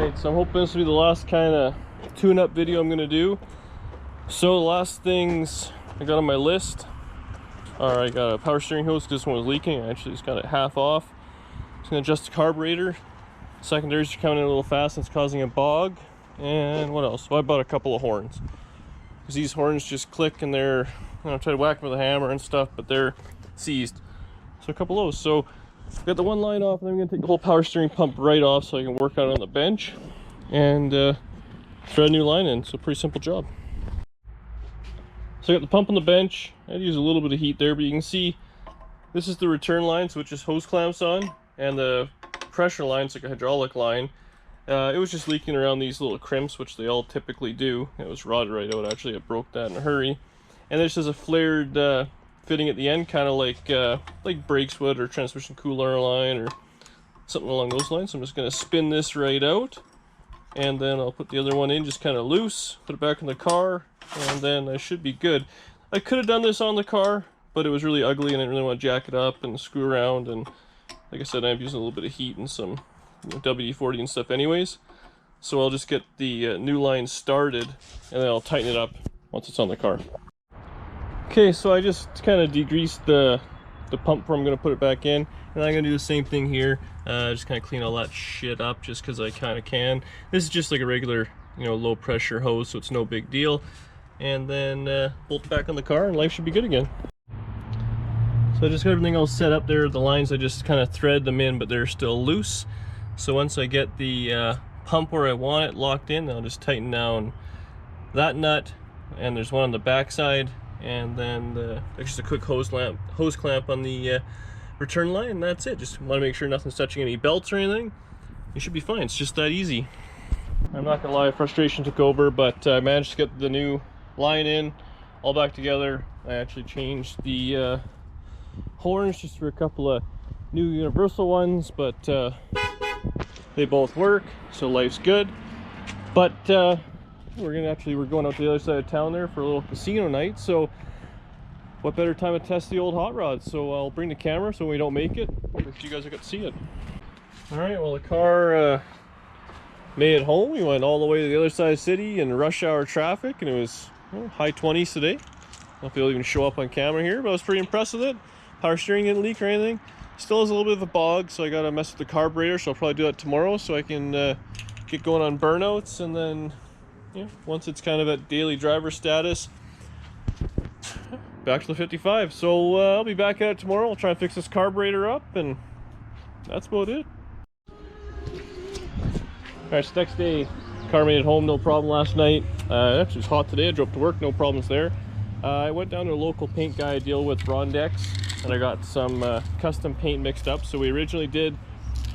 Alright, so I'm hoping this will be the last kind of tune-up video I'm going to do. So the last things I got on my list are I got a power steering hose because this one was leaking. I actually just got it half off. Just going to adjust the carburetor. Secondaries are coming in a little fast and it's causing a bog. And what else? Well, I bought a couple of horns. Because these horns just click and they're, I try to whack them with a hammer and stuff, but they're seized. So a couple of those. So I've got the one line off and I'm going to take the whole power steering pump right off so I can work on it on the bench. And thread a new line in. So pretty simple job. So I got the pump on the bench. I had to use a little bit of heat there, but you can see this is the return line, so it's just hose clamps on, and the pressure line's like a hydraulic line. It was just leaking around these little crimps, which they all typically do. It was rotted right out. Actually, I broke that in a hurry. And this is a flared fitting at the end, kind of like brakes would or transmission cooler line or something along those lines. So I'm just going to spin this right out, and then I'll put the other one in just kind of loose, put it back in the car, and then I should be good. I could have done this on the car, but it was really ugly and I didn't really want to jack it up and screw around, and like I said, I'm using a little bit of heat and some WD-40 and stuff anyways. So I'll just get the new line started and then I'll tighten it up once it's on the car. Okay, so I just kind of degreased the pump where I'm going to put it back in, and I'm going to do the same thing here. Just kind of clean all that shit up just because I kind of can. This is just like a regular, low pressure hose, so it's no big deal. And then bolt it back on the car and life should be good again. So I just got everything all set up there. The lines, I just kind of thread them in, but they're still loose. So once I get the pump where I want it locked in, I'll just tighten down that nut, and there's one on the back side, and then just a quick hose clamp on the return line, and that's it. Just want to make sure nothing's touching any belts or anything. You should be fine. It's just that easy. I'm not gonna lie, frustration took over, but I managed to get the new line in all back together. I actually changed the horns just for a couple of new universal ones, but they both work, so life's good. But we're going out to the other side of town there for a little casino night, so what better time to test the old hot rod? So I'll bring the camera so when we don't make it, you guys will get to see it. Alright, well the car made it home. We went all the way to the other side of the city in rush hour traffic, and it was high 20s today. I don't know if it'll even show up on camera here, but I was pretty impressed with it. Power steering didn't leak or anything. Still has a little bit of a bog, so I gotta mess with the carburetor, so I'll probably do that tomorrow so I can get going on burnouts, and then once it's kind of at daily driver status, back to the 55. So I'll be back at it tomorrow. I'll try and fix this carburetor up, and that's about it. Alright, so next day, car made it home, no problem last night. Actually, it's hot today. I drove to work, no problems there. I went down to a local paint guy I deal with, Rondex, and I got some custom paint mixed up. So we originally did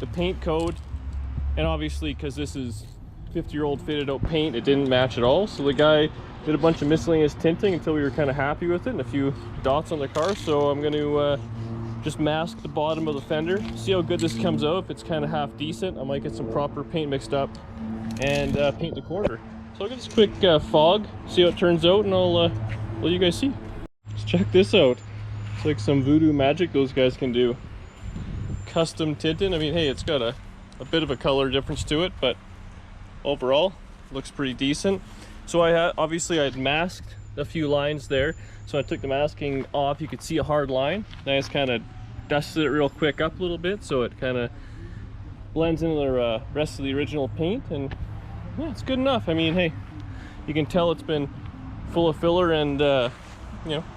the paint code, and obviously because this is 50-year-old faded out paint, it didn't match at all. So the guy did a bunch of miscellaneous tinting until we were kind of happy with it, and a few dots on the car. So I'm going to just mask the bottom of the fender, see how good this comes out. If it's kind of half decent, I might get some proper paint mixed up and paint the corner. So I'll get this quick fog, see how it turns out, and I'll let you guys see. Let's check this out. It's like some voodoo magic those guys can do. Custom tinting. I mean, hey, it's got a bit of a color difference to it, but overall looks pretty decent. So obviously I had masked a few lines there, so I took the masking off. You could see a hard line. I just kind of dusted it real quick up a little bit so it kind of blends into the rest of the original paint, and yeah, it's good enough. I mean, hey, you can tell it's been full of filler and a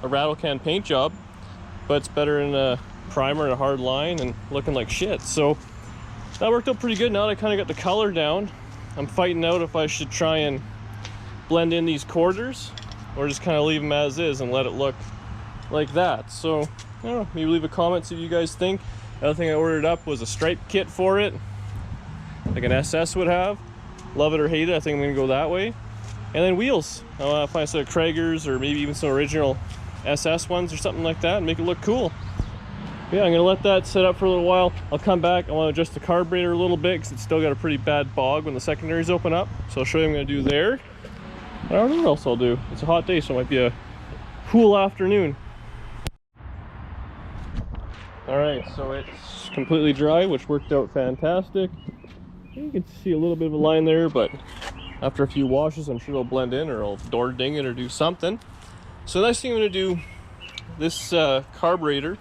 rattle can paint job, but it's better in a primer and a hard line and looking like shit. So that worked out pretty good. Now that I kind of got the color down, I'm fighting out if I should try and blend in these quarters or just kind of leave them as is and let it look like that. So I don't know, maybe leave a comment, see what you guys think. The other thing I ordered up was a stripe kit for it, like an SS would have. Love it or hate it, I think I'm gonna go that way. And then wheels. I want to find a set of Kragers or maybe even some original SS ones or something like that and make it look cool. Yeah, I'm gonna let that sit up for a little while. I'll come back. I want to adjust the carburetor a little bit because it's still got a pretty bad bog when the secondaries open up. So I'll show you what I'm gonna do there. I don't know what else I'll do. It's a hot day, so it might be a cool afternoon. All right, so it's completely dry, which worked out fantastic. You can see a little bit of a line there, but after a few washes, I'm sure it'll blend in, or I'll door ding it or do something. So the next thing I'm going to do, this carburetor,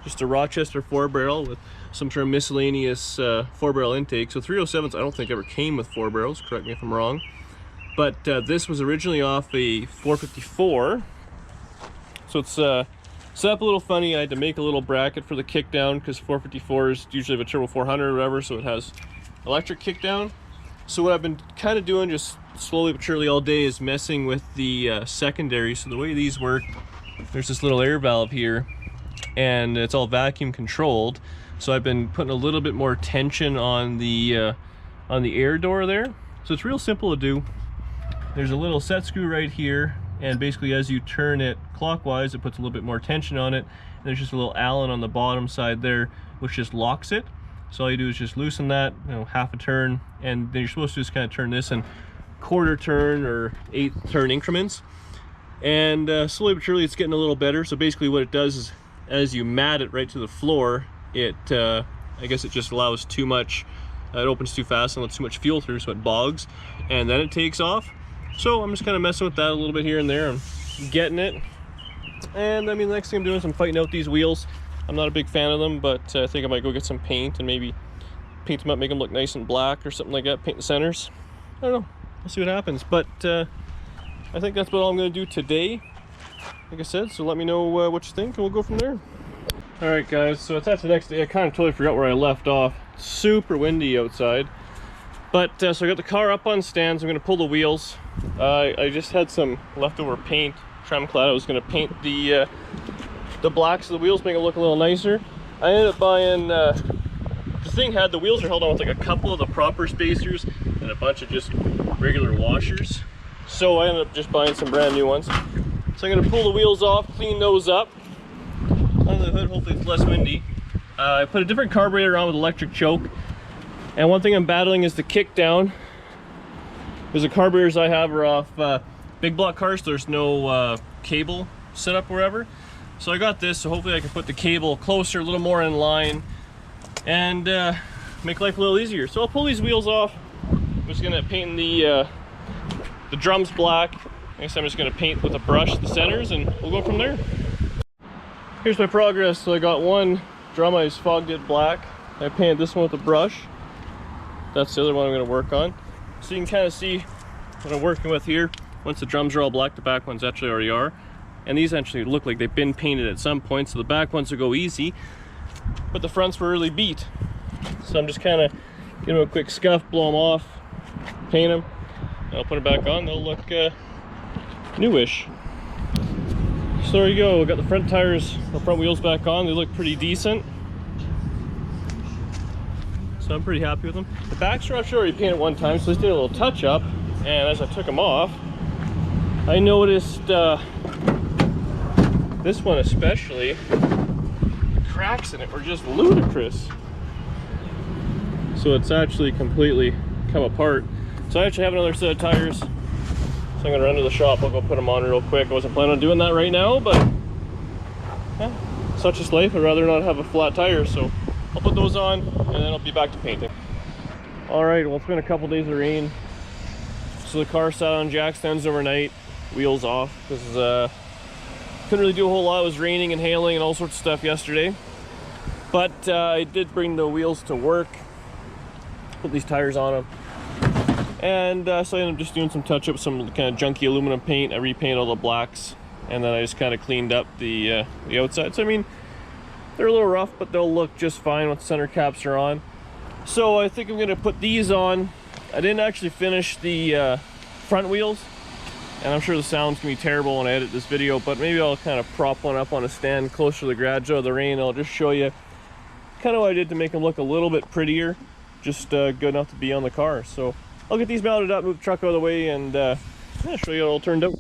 just a Rochester 4-barrel with some sort of miscellaneous 4-barrel intake. So 307s I don't think ever came with 4 barrels, correct me if I'm wrong. But this was originally off a 454. So it's set up a little funny. I had to make a little bracket for the kickdown because 454s usually have a turbo 400 or whatever, so it has electric kickdown. So what I've been kind of doing just slowly but surely all day is messing with the secondary. So the way these work, there's this little air valve here and it's all vacuum controlled. So I've been putting a little bit more tension on the air door there. So it's real simple to do. There's a little set screw right here, and basically as you turn it clockwise, it puts a little bit more tension on it. And there's just a little Allen on the bottom side there, which just locks it. So all you do is just loosen that, half a turn, and then you're supposed to just kind of turn this in quarter turn or 1/8 turn increments. And slowly but surely it's getting a little better. So basically what it does is, as you mat it right to the floor, it I guess it just allows too much, it opens too fast and lets too much fuel through, so it bogs, and then it takes off. So I'm just kind of messing with that a little bit here and there and getting it. And I mean, the next thing I'm doing is I'm fighting out these wheels. I'm not a big fan of them, but I think I might go get some paint and maybe paint them up, make them look nice and black or something like that, paint the centers. I don't know, we'll see what happens. But I think that's about all I'm going to do today, like I said. So let me know what you think and we'll go from there. Alright guys, so it's after the next day. I kind of totally forgot where I left off. Super windy outside. But so I got the car up on stands. I'm going to pull the wheels. I just had some leftover paint, trim clad. I was going to paint the blacks of the wheels, make it look a little nicer. I ended up buying, the thing had, the wheels are held on with like a couple of the proper spacers and a bunch of just regular washers. So I ended up just buying some brand new ones. So I'm going to pull the wheels off, clean those up. Under the hood, hopefully it's less windy. I put a different carburetor on with electric choke. And one thing I'm battling is the kickdown. Because the carburetors I have are off big block cars, so there's no cable set up wherever. So I got this, so hopefully I can put the cable closer, a little more in line, and make life a little easier. So I'll pull these wheels off. I'm just gonna paint the drums black. I guess I'm just gonna paint with a brush the centers, and we'll go from there. Here's my progress. So I got one drum I fogged it black. I painted this one with a brush. That's the other one I'm gonna work on. So you can kind of see what I'm working with here. Once the drums are all black, the back ones actually already are. And these actually look like they've been painted at some point, so the back ones will go easy, but the fronts were really beat. So I'm just kind of give them a quick scuff, blow them off, paint them, and I'll put them back on. They'll look newish. So there you go. We got the front tires, the front wheels back on. They look pretty decent. So I'm pretty happy with them. The backs are actually already painted one time, so just did a little touch up. And as I took them off, I noticed this one especially, the cracks in it were just ludicrous. So it's actually completely come apart. So I actually have another set of tires. So I'm gonna run to the shop. I'll go put them on real quick. I wasn't planning on doing that right now, but yeah, such is life. I'd rather not have a flat tire. So I'll put those on and then I'll be back to painting. All right, well, it's been a couple days of rain. So the car sat on jack stands overnight, wheels off, because couldn't really do a whole lot. It was raining and hailing and all sorts of stuff yesterday. But I did bring the wheels to work, put these tires on them. And so I ended up just doing some touch up, some kind of junky aluminum paint. I repainted all the blacks, and then I just kind of cleaned up the outside. So I mean, they're a little rough, but they'll look just fine once the center caps are on. So I think I'm gonna put these on. I didn't actually finish the front wheels, and I'm sure the sound's gonna be terrible when I edit this video, but maybe I'll kind of prop one up on a stand closer to the garage out of the rain. I'll just show you kind of what I did to make them look a little bit prettier, just good enough to be on the car. So I'll get these mounted up, move the truck out of the way, and yeah, show you how it all turned out.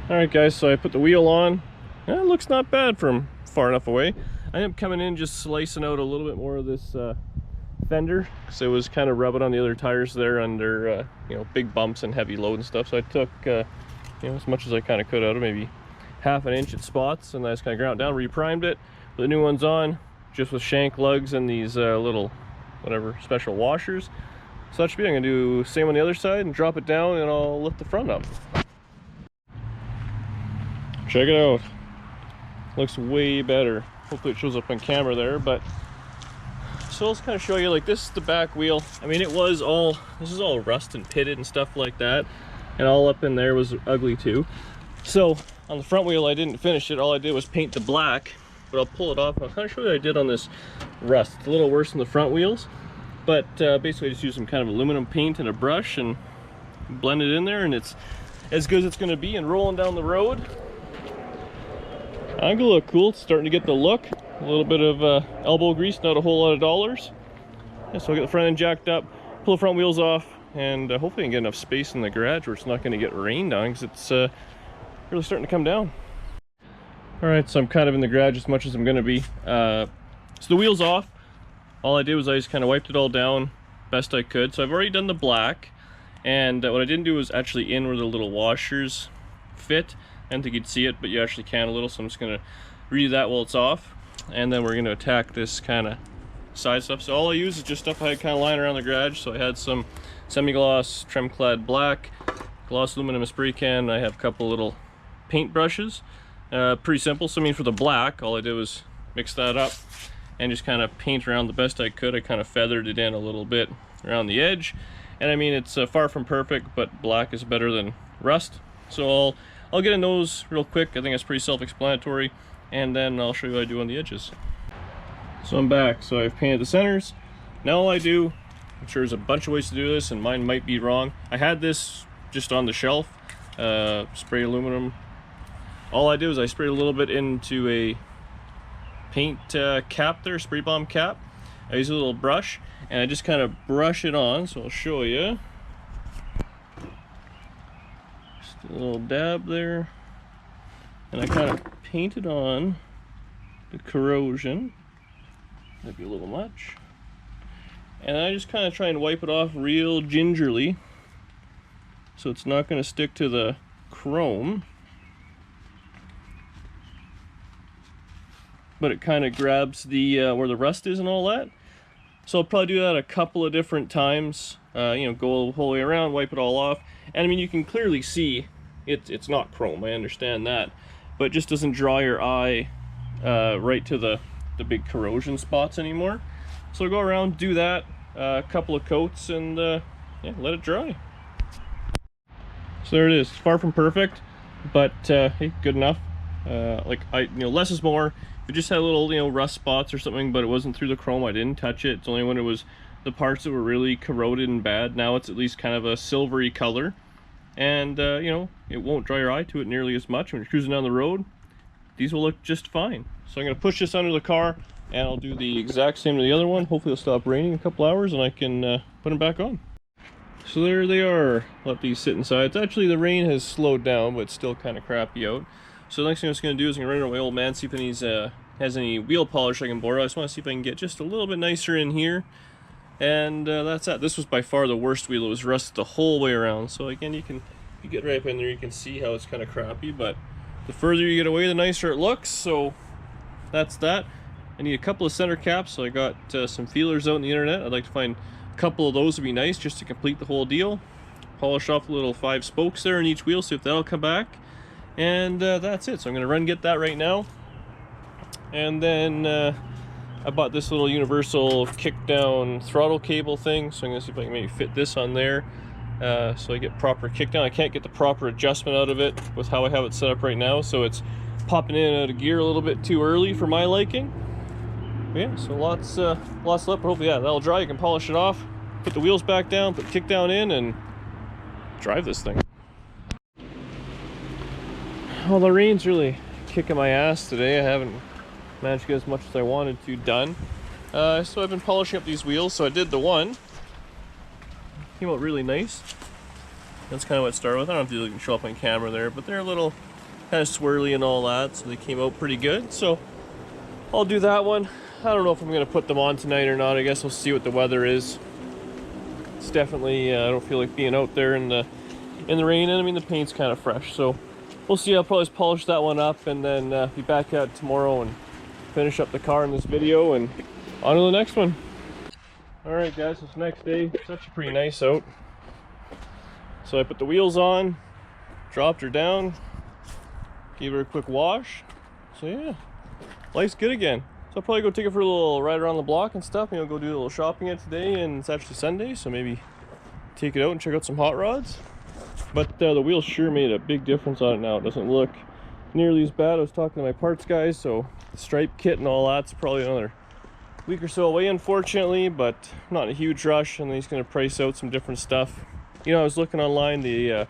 Alright guys, so I put the wheel on. It looks not bad from far enough away. I am coming in just slicing out a little bit more of this fender because it was kind of rubbing on the other tires there under you know, big bumps and heavy load and stuff. So I took you know, as much as I kind of could out of maybe ½ an inch at spots, and I just kind of ground it down, reprimed it, put the new ones on, just with shank lugs and these little whatever special washers. So that should be, I'm gonna do same on the other side and drop it down, and I'll lift the front up. Check it out. Looks way better. Hopefully it shows up on camera there, but so I'll just kind of show you, like, this is the back wheel. I mean, it was all, this is all rust and pitted and stuff like that, and all up in there was ugly too. So on the front wheel I didn't finish it, all I did was paint the black, but I'll pull it off and I'll kind of show you what I did on this rust. It's a little worse than the front wheels, but basically I just used some kind of aluminum paint and a brush and blend it in there, and it's as good as it's going to be. And rolling down the road, I'm gonna look cool. It's starting to get the look. A little bit of elbow grease, not a whole lot of dollars. Yeah, so I'll get the front end jacked up, pull the front wheels off, and hopefully I can get enough space in the garage where it's not going to get rained on, because it's really starting to come down. Alright, so I'm kind of in the garage as much as I'm going to be. So the wheel's off. All I did was I just kind of wiped it all down best I could. So I've already done the black, and what I didn't do was actually in where the little washers fit. I didn't think you'd see it, but you actually can a little, so I'm just going to redo that while it's off. And then we're going to attack this kind of side stuff. So all I use is just stuff I had kind of lying around the garage. So I had some semi-gloss trim clad black, gloss aluminum spray can. I have a couple little paint brushes. Pretty simple. So I mean, for the black, all I did was mix that up and just kind of paint around the best I could. I kind of feathered it in a little bit around the edge. And I mean, it's far from perfect, but black is better than rust. So I'll get in those real quick. I think that's pretty self-explanatory. And then I'll show you what I do on the edges. So I'm back. So I've painted the centers. Now all I do, I'm sure there's a bunch of ways to do this, and mine might be wrong. I had this just on the shelf, spray aluminum. All I do is I sprayed a little bit into a paint cap there, spray bomb cap. I use a little brush, and I just kind of brush it on. So I'll show you. Just a little dab there. And I kind of painted on the corrosion. Might be a little much. And I just kind of try and wipe it off real gingerly, so it's not going to stick to the chrome, but it kind of grabs the where the rust is and all that. So I'll probably do that a couple of different times. You know, go the whole way around, wipe it all off. And I mean, you can clearly see it's not chrome, I understand that, but it just doesn't draw your eye right to the big corrosion spots anymore. So I'll go around, do that, a couple of coats, and yeah, let it dry. So there it is. Far from perfect, but hey, good enough. Like, you know, less is more. If it just had little, you know, rust spots or something, but it wasn't through the chrome, I didn't touch it. It's only when it was the parts that were really corroded and bad. Now it's at least kind of a silvery color, and you know, it won't dry your eye to it nearly as much. When you're cruising down the road, these will look just fine. So I'm going to push this under the car, and I'll do the exact same to the other one. Hopefully it'll stop raining in a couple hours and I can put them back on. So there they are. Let these sit inside. It's actually, the rain has slowed down, but it's still kind of crappy out. So the next thing I'm just going to do is I'm going to run into my old man, see if he has any wheel polish I can borrow. I just want to see if I can get just a little bit nicer in here. And that's that. This was by far the worst wheel. It was rusted the whole way around. So again, you get right up in there, you can see how it's kind of crappy, but the further you get away, the nicer it looks. So that's that. I need a couple of center caps, so I got some feelers out on the internet. I'd like to find a couple of those would be nice just to complete the whole deal. Polish off the little 5 spokes there in each wheel, see if that'll come back. And that's it. So I'm going to run get that right now. And then I bought this little universal kick down throttle cable thing, so I'm going to see if I can maybe fit this on there. So I get proper kick down. I can't get the proper adjustment out of it with how I have it set up right now, so it's popping in and out of gear a little bit too early for my liking. But yeah, so lots left, but hopefully, yeah, that'll dry. You can polish it off, put the wheels back down, put the kick down in, and drive this thing. Well, the rain's really kicking my ass today. I haven't managed to get as much as I wanted to done. So I've been polishing up these wheels. So I did the one. Came out really nice. That's kind of what it started with. I don't know if you can show up on camera there, but they're a little kind of swirly and all that, so they came out pretty good. So I'll do that one. I don't know if I'm gonna put them on tonight or not. I guess we'll see what the weather is. It's definitely I don't feel like being out there in the rain, and I mean the paint's kind of fresh, so we'll see. I'll probably just polish that one up and then be back out tomorrow and finish up the car in this video and on to the next one. All right, guys, it's the next day. It's actually pretty nice out. So I put the wheels on, dropped her down, gave her a quick wash. So yeah, life's good again. So I'll probably go take it for a little ride around the block and stuff. Maybe I'll go do a little shopping it today, and it's actually Sunday, so maybe take it out and check out some hot rods. But the wheels sure made a big difference on it now. It doesn't look nearly as bad. I was talking to my parts guys, so the stripe kit and all that's probably another week or so away, unfortunately, but I'm not in a huge rush, and he's going to price out some different stuff. You know, I was looking online, the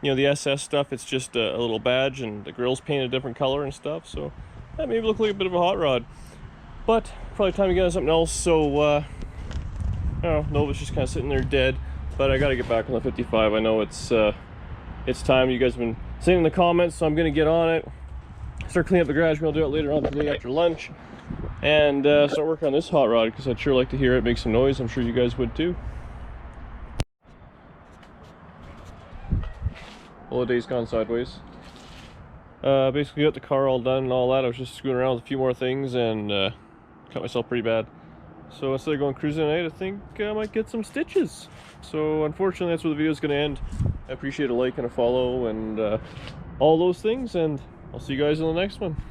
you know, the SS stuff, it's just a little badge and the grill's painted a different color and stuff, so that maybe look like a bit of a hot rod. But probably time to get on something else, so I don't know, Nova's just kind of sitting there dead, but I got to get back on the 55. I know it's time. You guys have been saying in the comments, so I'm going to get on it, start cleaning up the garage. We'll do it later on today after lunch, and start working on this hot rod, because I'd sure like to hear it make some noise. I'm sure you guys would too. Well, the day's gone sideways. Basically got the car all done and all that. I was just screwing around with a few more things and cut myself pretty bad. So instead of going cruising tonight, I think I might get some stitches. So unfortunately, that's where the video is going to end. I appreciate a like and a follow and all those things, and I'll see you guys in the next one.